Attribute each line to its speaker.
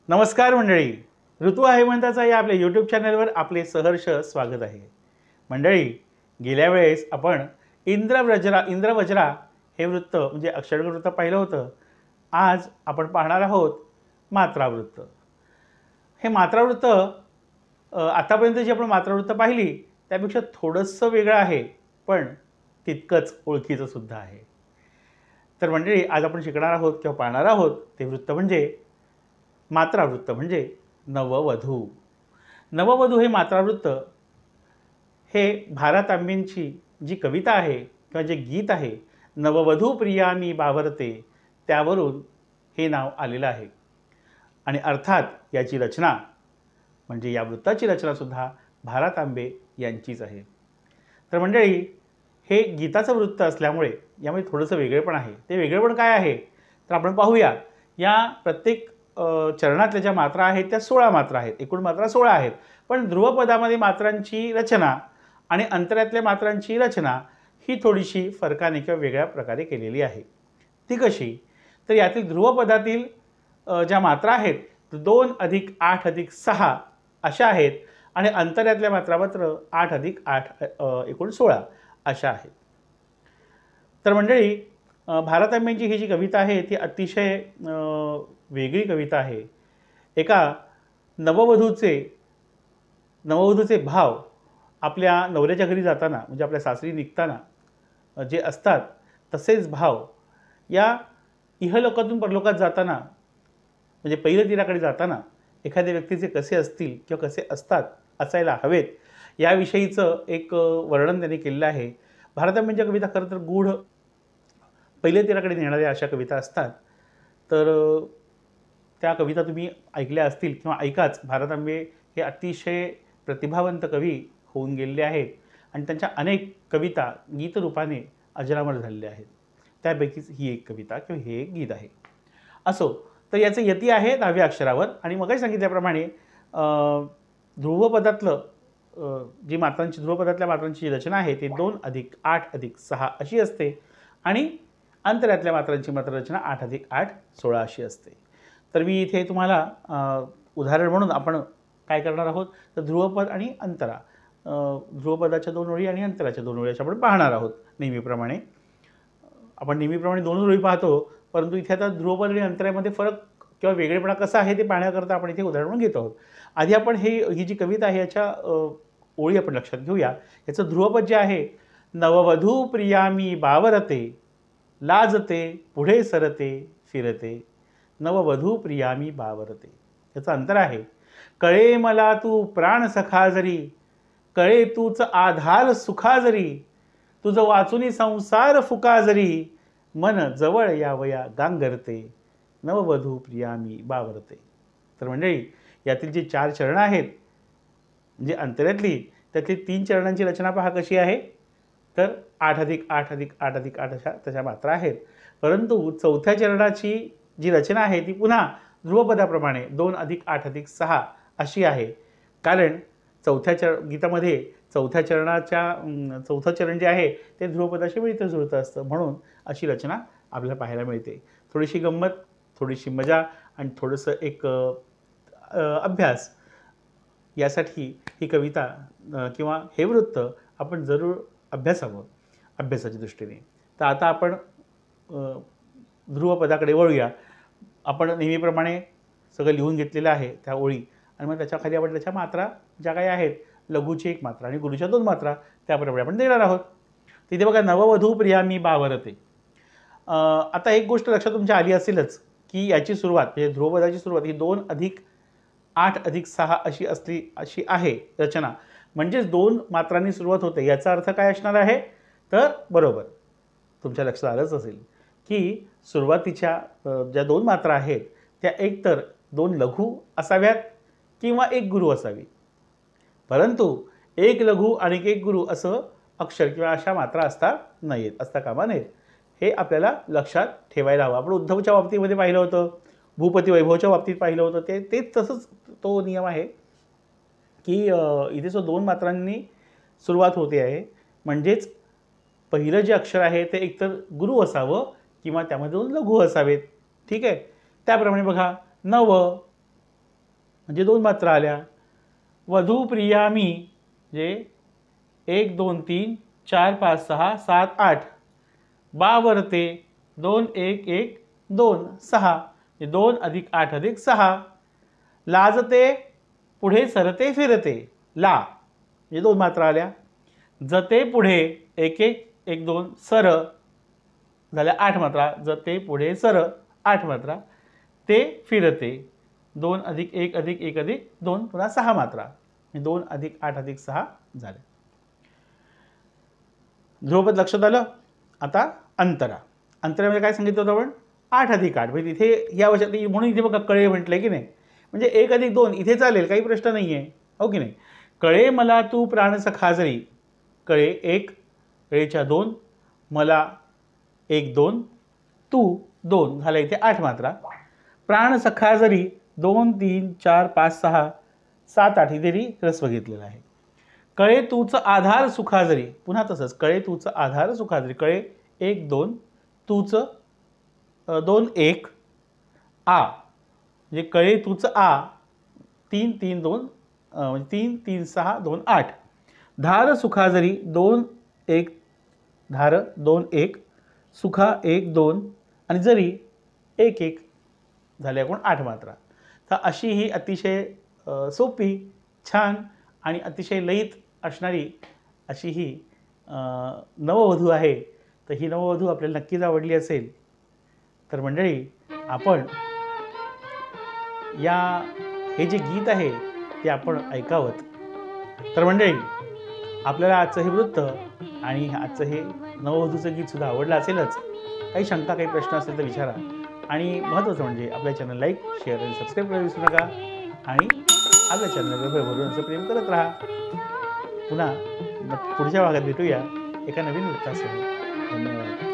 Speaker 1: नमस्कार मंडळी. ऋतू आहे म्हणताचा या आपल्या यूट्यूब चॅनलवर आपले सहर्ष स्वागत आहे. मंडळी, गेल्या वेळेस आपण इंद्रवज्रा हे वृत्त म्हणजे अक्षरग्र वृत्त पाहिलं होतं. आज आपण पाहणार आहोत मात्रावृत्त. हे मात्रावृत्त आतापर्यंत जी आपण मात्रावृत्त पाहिली त्यापेक्षा थोडंसं वेगळं आहे, पण तितकंच ओळखीचं सुद्धा आहे. तर मंडळी, आज आपण शिकणार आहोत किंवा पाहणार आहोत ते वृत्त म्हणजे मात्रावृत्त म्हणजे नववधू. नववधू हे मात्रावृत्त हे भारतांबेंची जी कविता आहे किंवा जे गीत आहे, नववधू प्रिया मी बावरते, त्यावरून हे नाव आलेलं आहे. आणि अर्थात याची रचना म्हणजे या वृत्ताची रचनासुद्धा भारतांबे यांचीच आहे. तर मंडळी, हे गीताचं वृत्त असल्यामुळे यामध्ये थोडंसं वेगळेपण आहे. ते वेगळेपण काय आहे तर आपण पाहूया. या प्रत्येक चरणातल्या ज्या मात्रा आहेत त्या 16 मात्रा आहेत. एकूण मात्रा 16 आहेत. पण ध्रुवपदामध्ये मात्रांची रचना आणि अंतरातल्या मात्रांची रचना ही थोडीशी फरकाने किंवा वेगळ्या प्रकारे केलेली आहे. ती कशी तर यातील ध्रुवपदातील ज्या मात्रा आहेत 2 + 8 + 6 अशा आहेत आणि अंतरातल्या मात्रा मात्र 8 + 8 एकूण 16 अशा आहेत. तर मंडळी, भारतांबेंची ही जी कविता आहे ती अतिशय वेगळी कविता आहे. एका नववधूचे भाव आपल्या नवऱ्याच्या घरी जाताना म्हणजे आपल्या सासरी निघताना जे असतात तसेच भाव या इहलोकातून परलोकात जाताना म्हणजे पहिल्या तीराकडे जाताना एखाद्या व्यक्तीचे कसे असतील किंवा कसे असायला हवेत याविषयीचं एक वर्णन त्यांनी केलेलं आहे. भारतांबेंच्या कविता खरं तर गूढ पहिल्या तीराकडे नेणाऱ्या अशा कविता असतात. तर त्या कविता तुम्ही ऐकल्या असतील किंवा ऐकाच. भारतांबे हे अतिशय प्रतिभावंत कवी होऊन गेलेले आहेत आणि त्यांच्या अनेक कविता गीतरूपाने अजरामर झालेल्या आहेत. त्यापैकीच ही एक कविता किंवा हे एक गीत आहे. असो, तर याचं यती आहे 10व्या अक्षरावर आणि मगाशी सांगितल्याप्रमाणे ध्रुवपदातलं ध्रुवपदातल्या मात्रांची जी रचना आहे ती 2 + 8 + 6 अशी असते आणि अंतरातल्या मात्रांची मात्र रचना 8 + 8 = 16 अशी असते. तर मी इथे तुम्हाला उदाहरण म्हणून आपण काय करणार आहोत तर ध्रुवपद आणि अंतरा, ध्रुवपदाच्या 2 ओळी आणि अंतराच्या 2 ओळी अशा आपण पाहणार आहोत. नेहमीप्रमाणे आपण 2 ओळी पाहतो, परंतु इथे आता ध्रुवपद आणि अंतरामध्ये फरक किंवा वेगळेपणा कसा आहे ते पाहण्याकरता आपण इथे उदाहरण घेतो आहोत. आधी आपण ही जी कविता आहे याच्या ओळी आपण लक्षात घेऊया. याचं ध्रुवपद जे आहे, नववधू प्रिया मी बावरते, लाजते पुढे सरते फिरते, नववधू प्रिया मी बावरते. याचं अंतर आहे, कळे मला तू प्राण सखा जरी, कळे तूच आधार सुखा जरी, तुझं वाचुनी संसार फुका जरी, मन जवळ यावया गांगरते, नववधू प्रिया मी बावरते. तर मंडळी, यातील जी 4 चरणं आहेत म्हणजे अंतरातली त्यातली 3 चरणांची रचना पहा कशी आहे. तर 8 + 8 + 8 + 8 अशा त्याच्या मात्रा आहेत. परंतु चौथ्या चरणाची जी रचना आहे ती पुन्हा ध्रुवपदाप्रमाणे 2 + 8 + 6 अशी आहे. कारण गीतामध्ये चौथं चरण जे आहे ते ध्रुवपदाशी मिळतं जुळतं असतं. म्हणून अशी रचना आपल्याला पाहायला मिळते. थोडीशी गंमत, थोडीशी मजा आणि थोडंसं एक अभ्यास यासाठी ही कविता किंवा हे वृत्त आपण जरूर अभ्यासावं अभ्यासाच्या दृष्टीने. तर आता आपण ध्रुवपदाकडे वळूया. आपण नेहमीप्रमाणे सगळं लिहून घेतलेलं आहे त्या ओळी आणि मग त्याच्याखाली आपण त्याच्या मात्रा ज्या काही आहेत, लघूची 1 मात्रा आणि गुरूच्या 2 मात्रा त्याप्रमाणे आपण देणार आहोत. तिथे बघा, नववधू प्रिया मी बावरते. आता एक गोष्ट लक्षात तुमच्या आली असेलच की याची सुरुवात म्हणजे ध्रुवपदाची सुरुवात ही 2 + 8 + 6 अशी आहे रचना. म्हणजेच 2 मात्रांनी सुरुवात होते. याचा अर्थ काय असणार आहे तर बरोबर तुमच्या लक्षात आलंच असेल की सुरुवातीच्या ज्या 2 मात्रा आहेत त्या एकतर 2 लघु असाव्यात किंवा 1 गुरु असावी. परंतु 1 लघु आणि 1 गुरु असं अक्षर किंवा अशा मात्रा असता कामा नयेत. हे आपल्याला लक्षात ठेवायला हवं. आपण उद्धवच्या बाबतीमध्ये पाहिलं होतं, भूपती वैभवच्या बाबतीत पाहिलं होतं. तेच तसंच तो नियम आहे की इथे 2 मात्रांनी सुरुवात होते आहे. म्हणजेच पहिलं जे अक्षर आहे ते एकतर गुरु असावं किंवा त्यामध्ये 2 लघु असावेत. ठीक आहे. त्याप्रमाणे बघा, नव म्हणजे 2 मात्रा आल्या. वधू प्रिया मी म्हणजे 1 2 3 4 5 6 7 8. बावरते 2 1 1 2 6 म्हणजे 2 अधिक 8 अधिक 6. लाजते पुढे सरते फिरते ला म्हणजे 2 मात्रा आल्या. जते पुढे 1 1 1 2 सर झाल्या 8 मात्रा. जते पुढे सर 8 मात्रा. ते फिरते 2 अधिक 1 अधिक 1 अधिक 2 पुन्हा 6 मात्रा. 2 अधिक 8 अधिक 6 झाले. ध्रुवपद लक्षात आलं. आता अंतरा. अंतरामध्ये काय सांगितलं होतं आपण? 8 अधिक 8 म्हणजे तिथे या वर्षात म्हणून इथे बघा कळे म्हटलंय की नाही. म्हणजे 1 अधिक 2 इथे चालेल, काही प्रश्न नाही आहे, हो की नाही. कळे मला तू प्राण सखा जरी. कळे 1 कळेच्या 2 मला 1 2 तू 2 झालं इथे 8 मात्रा. प्राण सखा जरी 2 3 4 5 6 7 8 इथे रस्व घेतलेला आहे. कळे तूच आधार सुखा जरी. पुन्हा तसंच कळे तूच आधार सुखा जरी. कळे 1 2 तूच 2 1 आ म्हणजे कळे तूच आ 3 3 2 म्हणजे 3 3 6 2 8. धार सुखा जरी 2 1 धार 2 1 सुखा 1 2 आणि जरी 1 1 झाले एकूण 8 मात्रा. तर अशी ही अतिशय सोपी, छान आणि अतिशय लयीत असणारी अशी ही नववधू आहे. तर ही नववधू आपल्याला नक्कीच आवडली असेल. तर मंडळी आपण हे जे गीत आहे ते आपण ऐकावं. तर मंडळी आपल्याला आजचं हे वृत्त आणि आजचं हे नववधूचं गीतसुद्धा आवडलं असेलच. काही शंका काही प्रश्न असेल तर विचारा. आणि महत्त्वाचं म्हणजे आपल्या चॅनल लाईक शेअर आणि सबस्क्राईब करायला विसरू नका. आणि आपल्या चॅनलवर भरभरून असं प्रेम करत राहा. पुन्हा पुढच्या भागात भेटूया एका नवीन वृत्तासह. धन्यवाद.